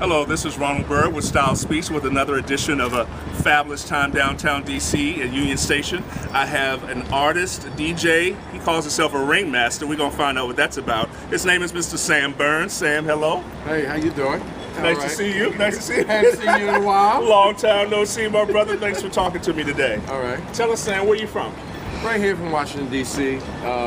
Hello, this is Ronald Bird with Style Speaks with another edition of a fabulous time downtown DC at Union Station. I have an artist, a DJ. He calls himself a ringmaster. We're going to find out what that's about. His name is Mr. Sam Burns. Sam, hello. Hey, how you doing? Nice to see you. Nice to see you. Haven't seen you in a while. Long time no see, my brother. Thanks for talking to me today. All right. Tell us, Sam, where you from? Right here from Washington, D.C.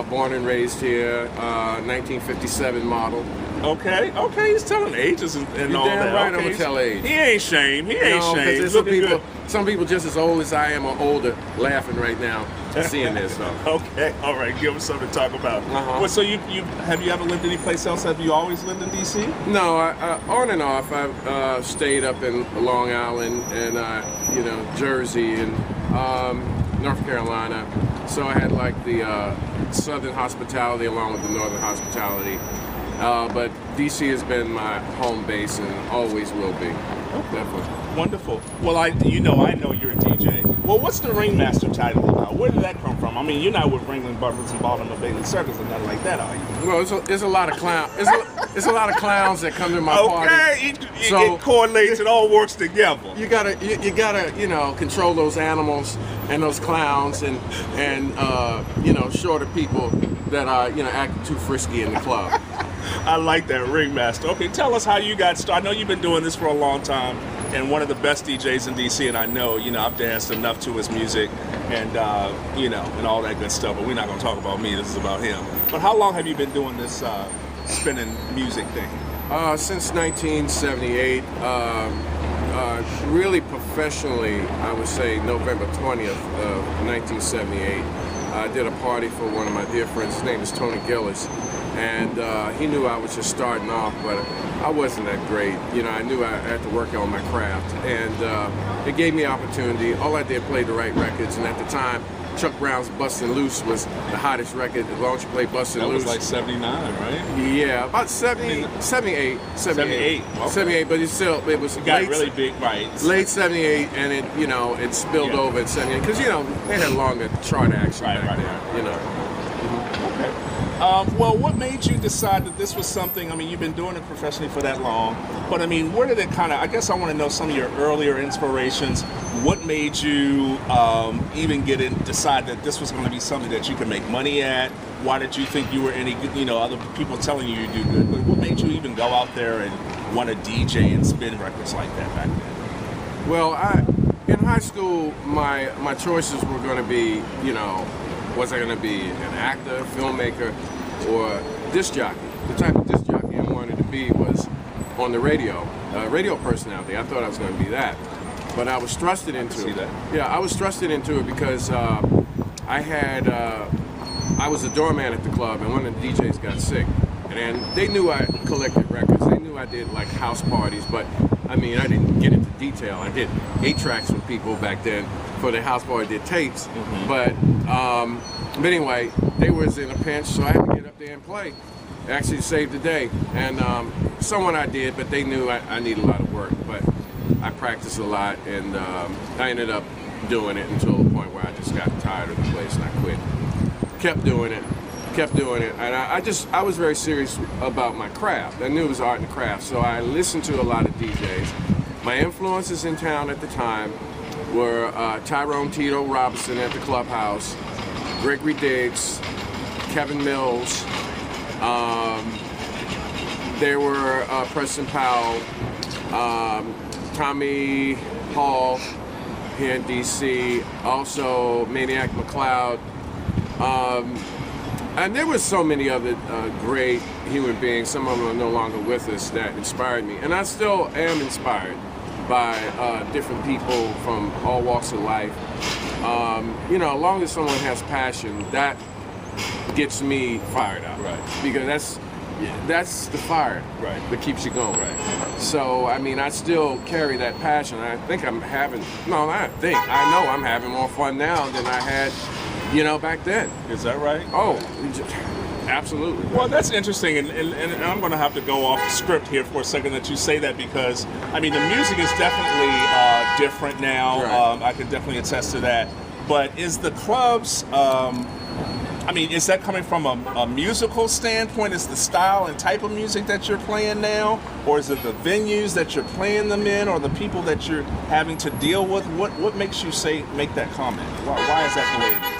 Born and raised here. 1957 model. Okay, he's telling ages and all damn that. right, Okay. I'm gonna tell age. He ain't shame. He ain't shame. There's some people just as old as I am or older laughing right now seeing this. So. Okay, all right, give us something to talk about. Well, so have you ever lived any place else? Have you always lived in D.C.? No, on and off. I've stayed up in Long Island and Jersey and North Carolina. So I had like the southern hospitality along with the northern hospitality. But DC has been my home base and always will be. Definitely. Wonderful. Well, I know you're a DJ. Well, what's the ringmaster title about? Where did that come from? I mean, you're not with Ringling Brothers and Baltimore Bailey Circus or nothing like that, are you? Well, there's a lot of clowns. There's a lot of clowns that come to my party. Okay, it correlates. It all works together. You gotta control those animals and those clowns and shorter people that are acting too frisky in the club. I like that, ringmaster. Okay, tell us how you got started. I know you've been doing this for a long time, and one of the best DJs in DC. And I know, I've danced enough to his music, and and all that good stuff. But we're not going to talk about me. This is about him. But how long have you been doing this spinning music thing? Since 1978. Really professionally, I would say November 20th of 1978. I did a party for one of my dear friends. His name is Tony Gillis. And he knew I was just starting off, but I wasn't that great. I knew I had to work on my craft. And it gave me opportunity. All I did play the right records. And at the time, Chuck Brown's Bustin' Loose was the hottest record. As long as you play Bustin' Loose. That was like 79, right? Yeah, about 78. 78. Okay. 78, but it was got really big, right? Late 78, and it spilled over at 78. Because, they had longer chart action back then, Okay. Well, what made you decide that this was something, you've been doing it professionally for that long, but where did it I guess I want to know some of your earlier inspirations. What made you even decide that this was going to be something that you could make money at? Why did you think you were any good, other people telling you do good, but what made you even go out there and want to DJ and spin records like that back then? Well, in high school, my choices were going to be, was I going to be an actor, filmmaker, or disc jockey? The type of disc jockey I wanted to be was on the radio, radio personality. I thought I was going to be that, but I was thrusted into it. Yeah, I was thrusted into it because I was a doorman at the club, and one of the DJs got sick, and they knew I collected records. They knew I did like house parties, but I didn't get into detail. I did 8 tracks with people back then for the house party. I did tapes, but anyway, they was in a pinch, so I had to get up there and play. Actually saved the day, and someone I did, but they knew I needed a lot of work. But I practiced a lot, and I ended up doing it until the point where I just got tired of the place and I quit. Kept doing it, and I was very serious about my craft. I knew it was art and craft, so I listened to a lot of DJs. My influences in town at the time were Tyrone Tito Robinson at the Clubhouse, Gregory Diggs, Kevin Mills. There were Preston Powell, Tommy Hall here in DC, also Maniac McLeod. And there were so many other great human beings, some of them are no longer with us, that inspired me. And I still am inspired by different people from all walks of life. As long as someone has passion, that gets me fired up. Right. Because that's the fire that keeps you going. Right. So, I still carry that passion. I know I'm having more fun now than I had, back then. Is that right? Oh, absolutely. Well, that's interesting, and I'm going to have to go off the script here for a second that you say that, because, the music is definitely different now. Right. I can definitely attest to that. But is the clubs I mean, is that coming from a musical standpoint? Is the style and type of music that you're playing now? Or is it the venues that you're playing them in, or the people that you're having to deal with? What makes you make that comment? Why is that the way it is?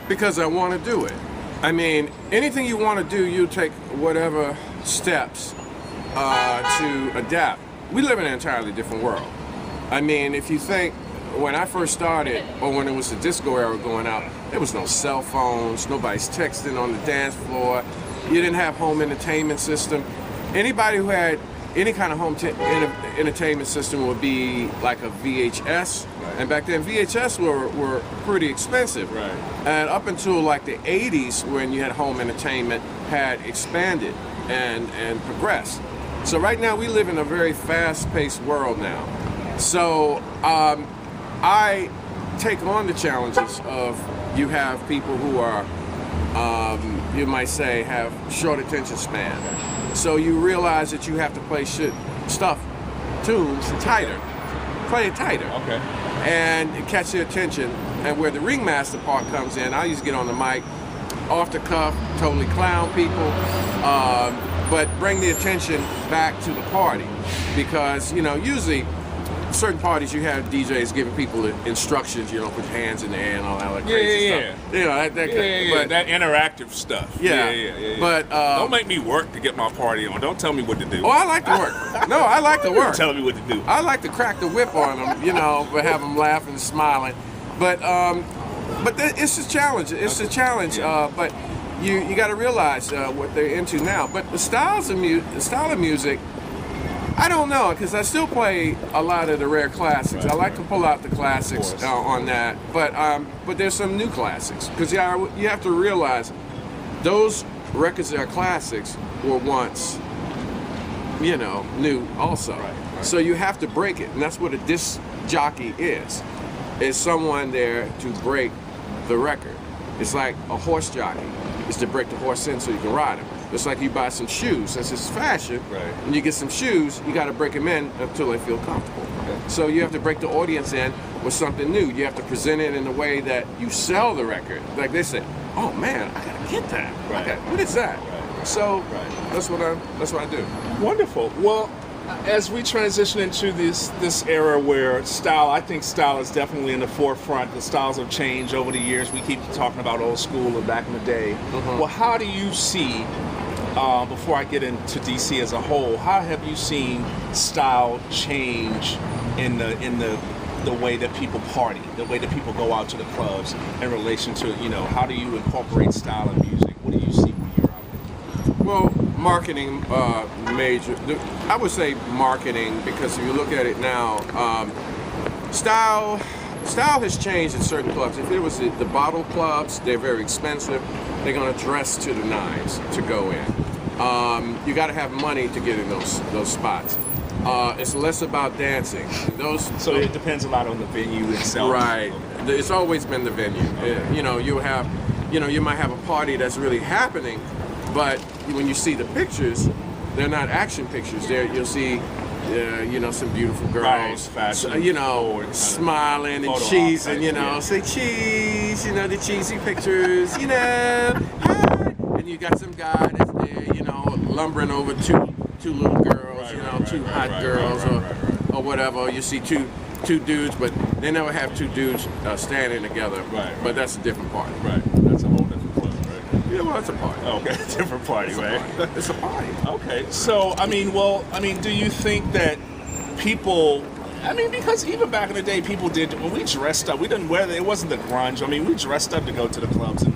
Because I want to do it. I mean, anything you want to do, you take whatever steps to adapt. We live in an entirely different world. I mean, if you think, when I first started, or when it was the disco era going out, there was no cell phones, nobody's texting on the dance floor, you didn't have home entertainment system. Anybody who had any kind of home entertainment system would be like a VHS, and back then VHS were pretty expensive. Right. And up until like the 80s, when you had home entertainment, had expanded and progressed. So right now we live in a very fast-paced world now. So I take on the challenges of, you have people who are, you might say, have short attention span. So you realize that you have to play tunes tighter, play it tighter. Okay. And catch their attention. And where the ringmaster part comes in, I used to get on the mic, off the cuff, totally clown people, but bring the attention back to the party. Because, you know, usually certain parties you have DJs giving people instructions, you know, put your hands in the air and all that crazy stuff. You know, that interactive stuff. Yeah. But don't make me work to get my party on. Don't tell me what to do. Oh, I like to work. No, I like to work. Tell me what to do. I like to crack the whip on them, you know, but have them laughing and smiling. But it's a challenge. It's a challenge. Yeah. But you got to realize what they're into now. But the style of music, I don't know, because I still play a lot of the rare classics. I like to pull out the classics on that, but there's some new classics, because you have to realize those records that are classics were once, you know, new also. Right. So you have to break it, and that's what a disc jockey is someone there to break the record. It's like a horse jockey is to break the horse in so you can ride him. It's like you buy some shoes, since it's fashion, and you get some shoes, you got to break them in until they feel comfortable. Okay. So you have to break the audience in with something new. You have to present it in a way that you sell the record. Like they say, oh man, I got to get that. Right. Okay, what is that? Right. So that's what I do. Wonderful. Well, as we transition into this era where I think style is definitely in the forefront. The styles have changed over the years. We keep talking about old school and back in the day. Well, how do you see, before I get into DC as a whole, how have you seen style change in the way that people party, the way that people go out to the clubs, in relation to, you know, how do you incorporate style in music? What do you see when you're out there? Well, marketing I would say marketing, because if you look at it now, style has changed in certain clubs. If it was the bottle clubs, they're very expensive. They're going to dress to the nines to go in. You got to have money to get in those spots. It's less about dancing. So it depends a lot on the venue itself. Right. It's always been the venue. Okay. You know, you might have a party that's really happening, but when you see the pictures, they're not action pictures. You'll see, you know, some beautiful girls, fashion, you know, smiling and cheesing, you know, say cheese, you know, the cheesy pictures, you know, hi. And you got some guy that's there, you know, lumbering over two little girls, two hot girls, or whatever. You see two dudes, but they never have two dudes standing together. Right. But that's a different party. Right. That's a whole different club, right? Yeah, well, it's a party. Okay, different party, right? It's a party. Okay. So, do you think that people? Because even back in the day, people did. When we dressed up, we didn't wear. It wasn't the grunge. We dressed up to go to the clubs and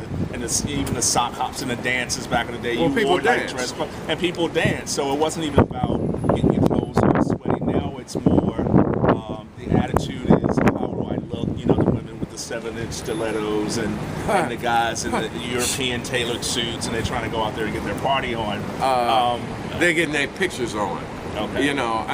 even the sock hops and the dances back in the day. Well, you people wore dance. Dress clothes, and people dance. So it wasn't even about getting your clothes on sweaty. Now it's more the attitude is, how do I look? You know, the women with the 7-inch stilettos and the guys in the European tailored suits, and they're trying to go out there and get their party on. They're getting their pictures on. Okay. You know,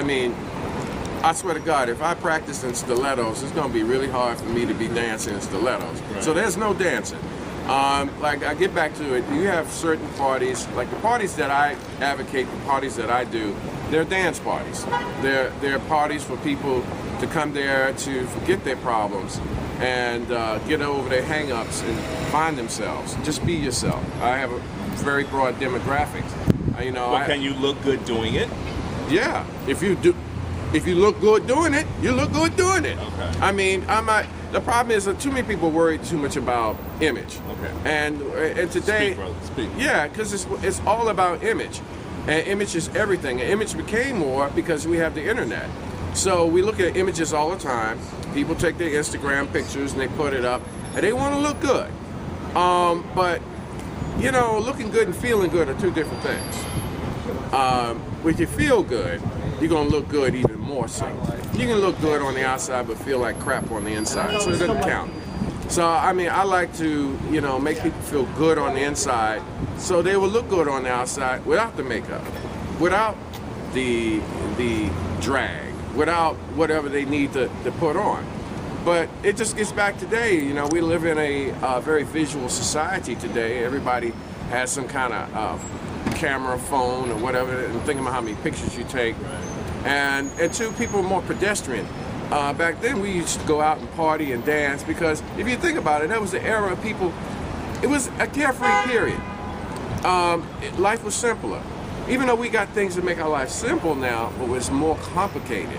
I swear to God, if I practice in stilettos, it's going to be really hard for me to be dancing in stilettos. Right. So there's no dancing. Like, I get back to it, you have certain parties, like the parties that I advocate, the parties that I do, they're dance parties. They're parties for people to come there to forget their problems and get over their hang-ups and find themselves. Just be yourself. I have a very broad demographics. Can you look good doing it? Yeah, if you look good doing it, you look good doing it. Okay. I mean, the problem is that too many people worry too much about image. Okay. And today, Speak, brother. Speak. yeah, because it's all about image, and image is everything. And image became more because we have the internet. So we look at images all the time. People take their Instagram pictures and they put it up, and they want to look good. But looking good and feeling good are two different things. When you feel good, you're gonna look good even more so. You can look good on the outside but feel like crap on the inside, so it doesn't count. So I mean, I like to make people feel good on the inside, so they will look good on the outside without the makeup, without the drag, without whatever they need to put on. But it just gets back today. We live in a very visual society today. Everybody has some kind of camera, phone, or whatever, and thinking about how many pictures you take. And two, people are more pedestrian. Back then, we used to go out and party and dance because if you think about it, that was the era of people. It was a carefree period. Life was simpler. Even though we got things that make our life simple now, it was more complicated,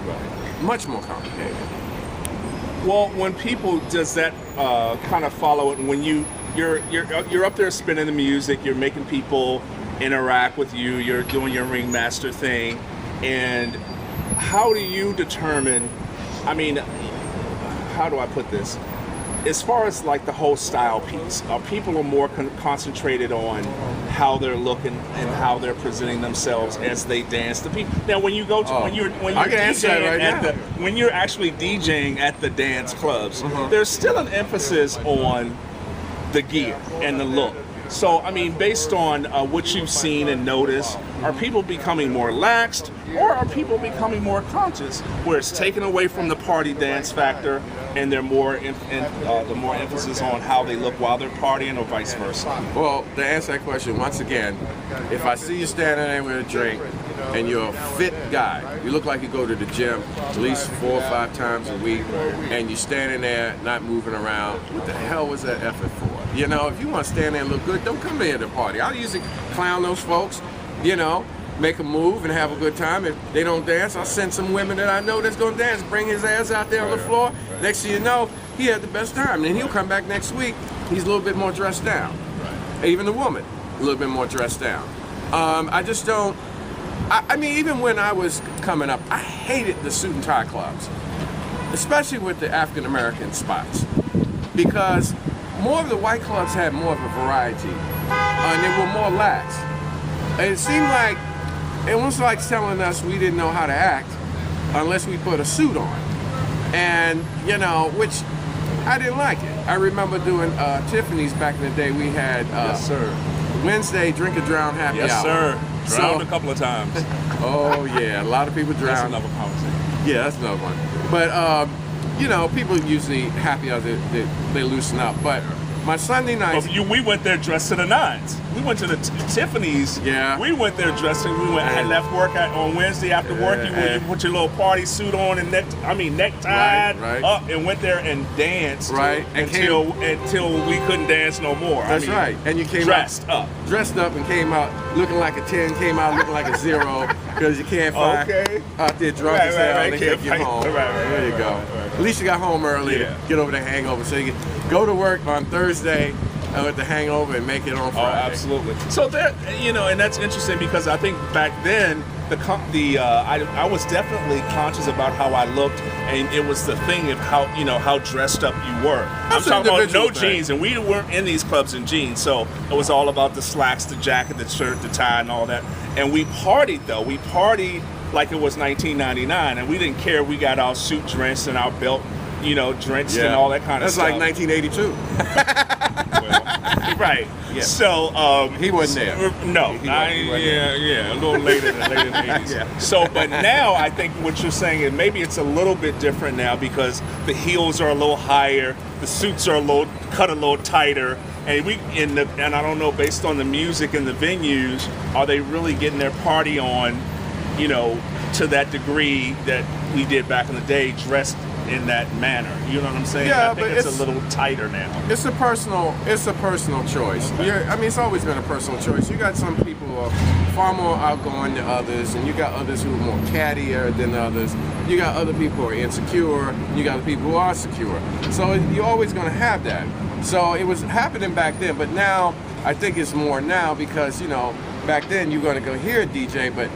much more complicated. Well, when people does that kind of follow it, and when you're up there spinning the music, you're making people interact with you, you're doing your ringmaster thing, and how do you determine? I mean, how do I put this? As far as like the whole style piece, people are more concentrated on how they're looking and how they're presenting themselves as they dance. The people now, when you go to when you're DJing when you're actually DJing at the dance clubs, there's still an emphasis on the gear and the look. So, I mean, based on what you've seen and noticed, are people becoming more laxed, or are people becoming more conscious, where it's taken away from the party dance factor, and they're more the more emphasis on how they look while they're partying, or vice versa? Well, to answer that question, once again, if I see you standing there with a drink and you're a fit guy, you look like you go to the gym at least 4 or 5 times a week, and you're standing there not moving around, what the hell was that effort for? If you want to stand there and look good, don't come here to the party. I'll usually clown those folks, make a move and have a good time. If they don't dance, I'll send some women that I know that's going to dance, bring his ass out there on the floor. Next thing you know, he had the best time. And he'll come back next week, he's a little bit more dressed down. Even the woman, a little bit more dressed down. I just don't, I mean, even when I was coming up, I hated the suit and tie clubs, especially with the African American spots, because more of the white clubs had more of a variety, and they were more lax. And it seemed like, it was like telling us we didn't know how to act unless we put a suit on. And, which I didn't like it. I remember doing Tiffany's back in the day. We had yes, sir. Wednesday drink and drown happy hour. Yes, sir. Drowned a couple of times. Oh, yeah. A lot of people drown. That's another conversation. Yeah, that's another one. But, people usually happy hours, they loosen up. But my Sunday nights... Well, we went there dressed to the nines. We went to the Tiffany's. Yeah. We went there dressed. I had left work on Wednesday after work. You put your little party suit on and necktied up, and went there and danced. Right. Until we couldn't dance no more. That's right. And you came dressed up and came out looking like a 10, came out looking like a 0 because you can't find out there drunk as hell and they take you home. There you go. At least you got home early to get over the hangover, so you can go to work on Thursday with the hangover and make it on Friday. Oh, absolutely. So that and that's interesting because I think back then I was definitely conscious about how I looked, and it was the thing of how dressed up you were. I'm talking about no jeans, and we weren't in these clubs in jeans, so it was all about the slacks, the jacket, the shirt, the tie, and all that. And we partied though. We partied like it was 1999, and we didn't care. We got our suit drenched and our belt, drenched and all that kind of stuff. That's like 1982. Right. Yeah. So he wasn't there. No. A little later in the 80s. Yeah. So, but now I think what you're saying is maybe it's a little bit different now because the heels are a little higher, the suits are cut a little tighter, and I don't know, based on the music and the venues, are they really getting their party on, to that degree that we did back in the day, dressed in that manner. You know what I'm saying? Yeah, I think but it's a little tighter now. It's a personal choice. Okay. Yeah, I mean, it's always been a personal choice. You got some people who are far more outgoing than others, and you got others who are more cattier than others. You got other people who are insecure, and you got other people who are secure. So you're always going to have that. So it was happening back then, but now I think it's more now because, you know, back then you're going to go hear a DJ, but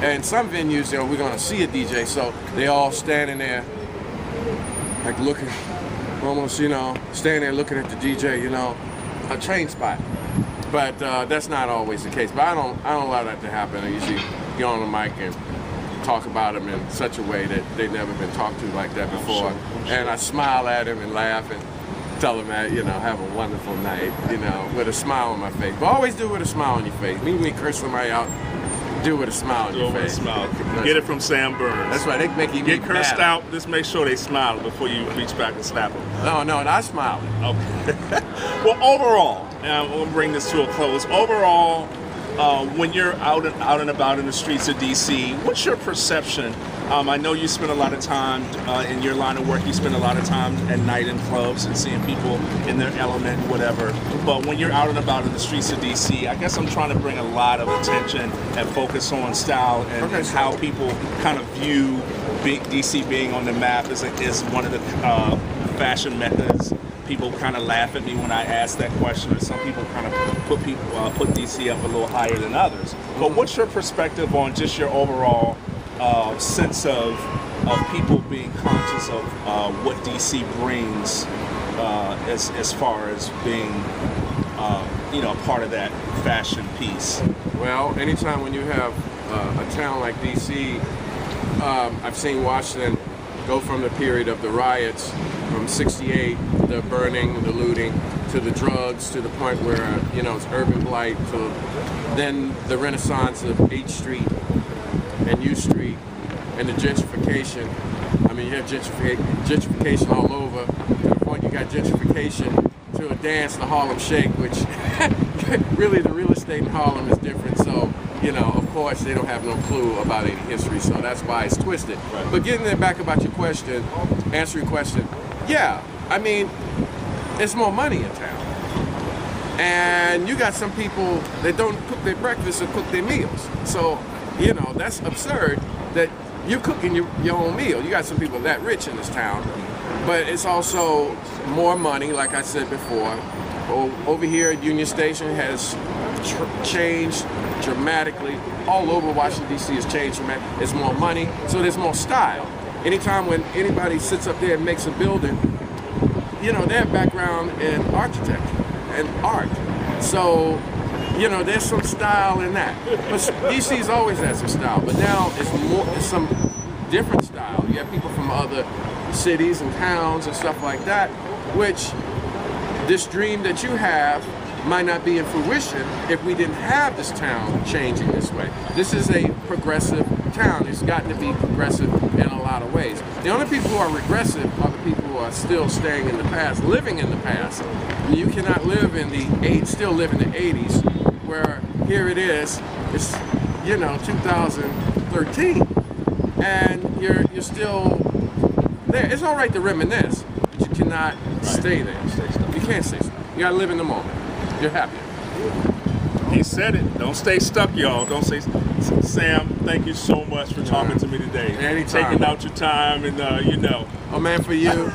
in some venues, you know, we're going to see a DJ, so they all standing there, like looking, almost, you know, standing there looking at the DJ, you know, a train spot. But that's not always the case. But I don't allow that to happen. I usually get on the mic and talk about them in such a way that they've never been talked to like that before. I'm sure. And I smile at them and laugh and tell them, you know, have a wonderful night, you know, with a smile on my face. But always do it with a smile on your face. Meet me, curse somebody out, do it with a smile on your face. With a smile. Get it from Sam Burns. That's right. They make you get cursed out. Just make sure they smile before you reach back and slap them. No, I smile. Okay. Well, overall, and we'll bring this to a close. Overall, when you're out and about in the streets of DC, what's your perception? I know you spend a lot of time in your line of work. You spend a lot of time at night in clubs and seeing people in their element, whatever. But when you're out and about in the streets of DC, I guess I'm trying to bring a lot of attention and focus on style and how people kind of view DC being on the map is one of the fashion methods. People kind of laugh at me when I ask that question, or some people kind of put DC up a little higher than others. But what's your perspective on just your overall sense of people being conscious of what DC brings as far as being part of that fashion piece? Well, anytime when you have a town like DC, I've seen Washington go from the period of the riots from '68, the burning, the looting, to the drugs, to the point where it's urban blight, to then the renaissance of H Street and U Street and the gentrification. I mean, you have gentrification all over, to the point you got gentrification to a dance, the Harlem Shake, which really the real estate in Harlem is different. So, of course, they don't have no clue about any history, so that's why it's twisted. Right. But getting back about your question, answer your question, yeah, I mean, there's more money in town. And you got some people that don't cook their breakfast or cook their meals. So, that's absurd that you're cooking your own meal. You got some people that rich in this town, but it's also more money, like I said before. Over here at Union Station has changed dramatically. All over Washington, D.C. has changed dramatically. There's more money, so there's more style. Anytime when anybody sits up there and makes a building, they have background in architecture and art. So, there's some style in that. But DC's always had some style, but now it's some different style. You have people from other cities and towns and stuff like that, which this dream that you have might not be in fruition if we didn't have this town changing this way. This is a progressive town. It's gotten to be progressive in a lot of ways. The only people who are regressive are the people who are still staying in the past, living in the past. You cannot still live in the 80s, where here it is, it's 2013, and you're still there. It's all right to reminisce, but you cannot stay there. You can't stay stuck. You gotta live in the moment. You're happy. He said it. Don't stay stuck, y'all. Don't stay. Sam, thank you so much for talking to me today. Anytime. Taking out your time and Oh man, for you,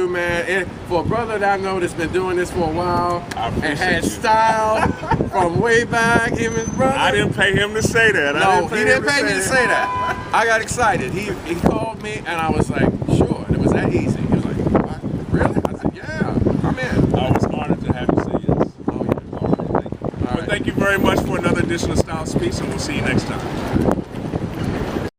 man. And for a brother that I know that's been doing this for a while and had style from way back, him and his brother. I didn't pay him to say that. No, he didn't pay me to say that. I got excited. He called me and I was like, sure. And it was that easy. He was like, what? Really? I said, yeah, I'm in. I was honored to have you say yes. Oh yeah. Thank you very much for another edition of Style Speaks, and we'll see you next time.